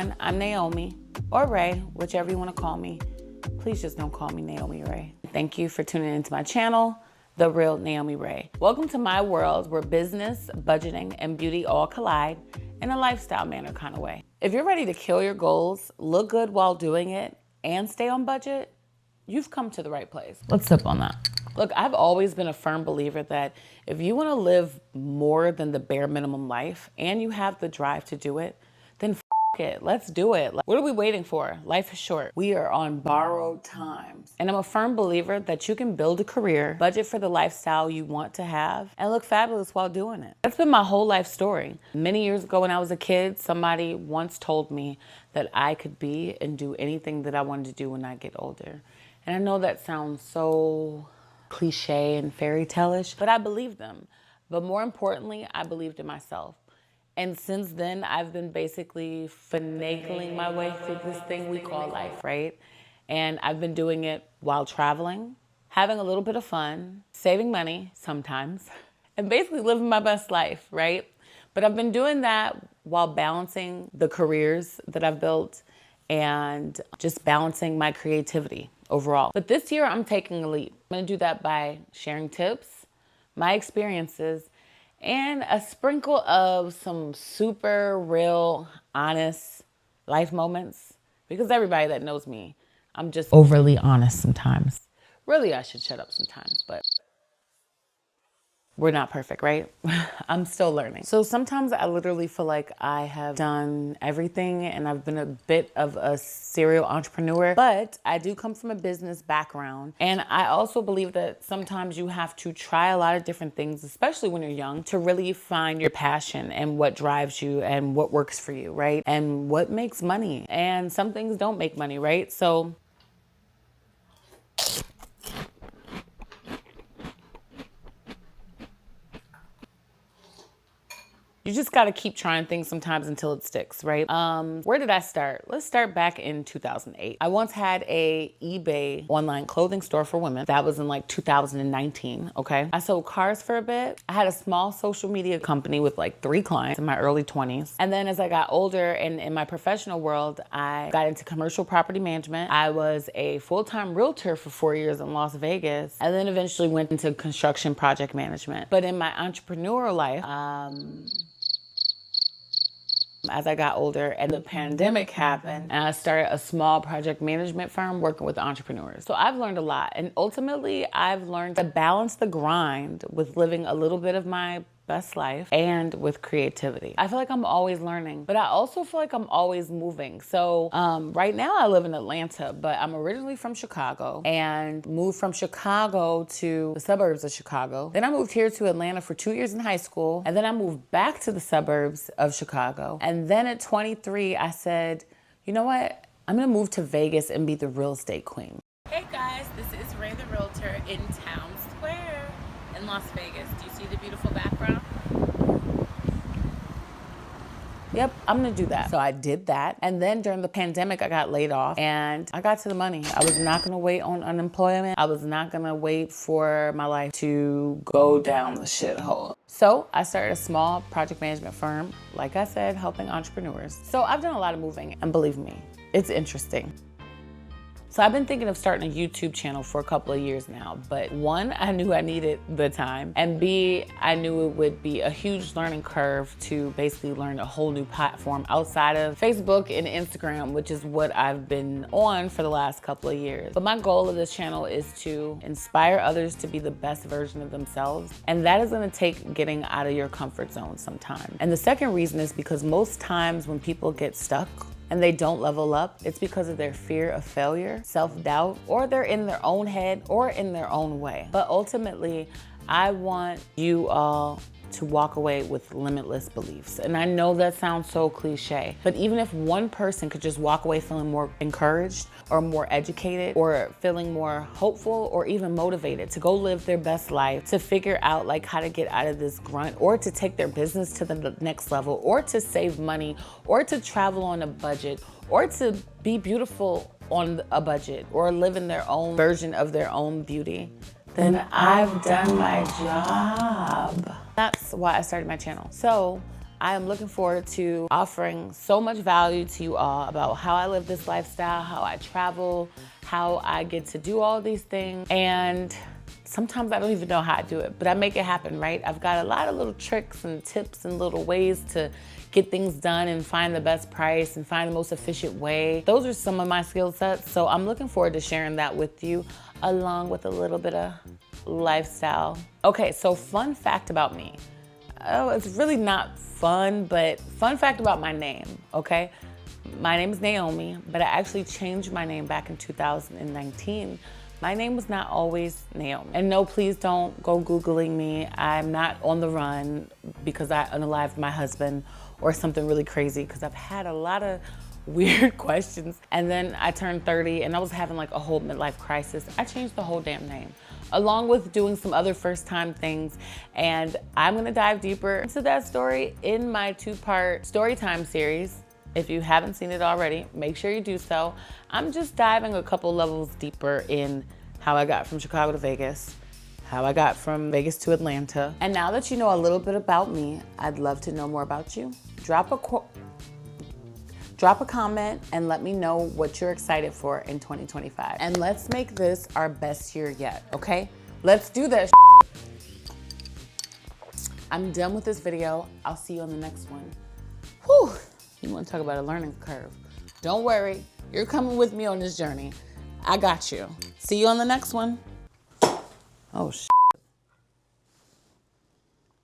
everyone, I'm Naomi, or Ray, whichever you want to call me. Please just don't call me Naomi Ray. Thank you for tuning into my channel, The Real Naomi Ray. Welcome to my world where business, budgeting, and beauty all collide in a lifestyle manner kind of way. If you're ready to kill your goals, look good while doing it, and stay on budget, you've come to the right place. Let's sip on that. Look, I've always been a firm believer that if you want to live more than the bare minimum life and you have the drive to do it, then it. Let's do it. What are we waiting for? Life is short. We are on borrowed times. And I'm a firm believer that you can build a career, budget for the lifestyle you want to have, and look fabulous while doing it. That's been my whole life story. Many years ago when I was a kid, somebody once told me that I could be and do anything that I wanted to do when I get older. And I know that sounds so cliche and fairy tale-ish, but I believed them. But more importantly, I believed in myself. And since then, I've been basically finagling my way through this thing we call life, right? And I've been doing it while traveling, having a little bit of fun, saving money sometimes, and basically living my best life, right? But I've been doing that while balancing the careers that I've built and just balancing my creativity overall. But this year, I'm taking a leap. I'm gonna do that by sharing tips, my experiences, and a sprinkle of some super real, honest life moments. Because everybody that knows me, I'm just overly honest sometimes. Really, I should shut up sometimes, but we're not perfect, right? I'm still learning. So sometimes I literally feel like I have done everything and I've been a bit of a serial entrepreneur, but I do come from a business background. And I also believe that sometimes you have to try a lot of different things, especially when you're young, to really find your passion and what drives you and what works for you, right? And what makes money. And some things don't make money, right? So you just got to keep trying things sometimes until it sticks, right? Where did I start? Let's start back in 2008. I once had a eBay online clothing store for women. That was in like 2019, okay? I sold cars for a bit. I had a small social media company with like 3 clients in my early 20s. And then as I got older and in my professional world, I got into commercial property management. I was a full-time realtor for 4 years in Las Vegas, and then eventually went into construction project management. But in my entrepreneurial life, as I got older and the pandemic happened, and I started a small project management firm working with entrepreneurs. So I've learned a lot, and ultimately I've learned to balance the grind with living a little bit of my best life and with creativity. I feel like I'm always learning, but I also feel like I'm always moving. So right now I live in Atlanta, but I'm originally from Chicago and moved from Chicago to the suburbs of Chicago. Then I moved here to Atlanta for 2 years in high school, and then I moved back to the suburbs of Chicago. And then at 23, I said, you know what? I'm gonna move to Vegas and be the real estate queen. Hey guys, this is Ray the Realtor in Town Square in Las Vegas. Do you see the beautiful background? Yep, I'm gonna do that. So I did that. And then during the pandemic, I got laid off and I got to the money. I was not gonna wait on unemployment. I was not gonna wait for my life to go down the shithole. So I started a small project management firm, like I said, helping entrepreneurs. So I've done a lot of moving, and believe me, it's interesting. So I've been thinking of starting a YouTube channel for a couple of years now, but 1, I knew I needed the time, and B, I knew it would be a huge learning curve to basically learn a whole new platform outside of Facebook and Instagram, which is what I've been on for the last couple of years. But my goal of this channel is to inspire others to be the best version of themselves, and that is gonna take getting out of your comfort zone sometimes. And the second reason is because most times when people get stuck and they don't level up, it's because of their fear of failure, self-doubt, or they're in their own head or in their own way. But ultimately, I want you all to walk away with limitless beliefs. And I know that sounds so cliche, but even if one person could just walk away feeling more encouraged or more educated or feeling more hopeful or even motivated to go live their best life, to figure out like how to get out of this grunt, or to take their business to the next level, or to save money, or to travel on a budget, or to be beautiful on a budget, or live in their own version of their own beauty, then I've done my job. That's why I started my channel. So I am looking forward to offering so much value to you all about how I live this lifestyle, how I travel, how I get to do all these things. And sometimes I don't even know how I do it, but I make it happen, right? I've got a lot of little tricks and tips and little ways to get things done and find the best price and find the most efficient way. Those are some of my skill sets. So I'm looking forward to sharing that with you, along with a little bit of lifestyle. Okay, so fun fact about me. Oh, it's really not fun, but fun fact about my name, okay? My name is Naomi, but I actually changed my name back in 2019. My name was not always Naomi. And no, please don't go Googling me. I'm not on the run because I unalived my husband or something really crazy, because I've had a lot of weird questions. And then I turned 30 and I was having like a whole midlife crisis. I changed the whole damn name, along with doing some other first time things. And I'm gonna dive deeper into that story in my 2-part story time series. If you haven't seen it already, make sure you do so. I'm just diving a couple levels deeper in how I got from Chicago to Vegas, how I got from Vegas to Atlanta. And now that you know a little bit about me, I'd love to know more about you. Drop a comment and let me know what you're excited for in 2025. And let's make this our best year yet, okay? Let's do this. I'm done with this video. I'll see you on the next one. Whew. You want to talk about a learning curve. Don't worry, you're coming with me on this journey. I got you. See you on the next one. Oh,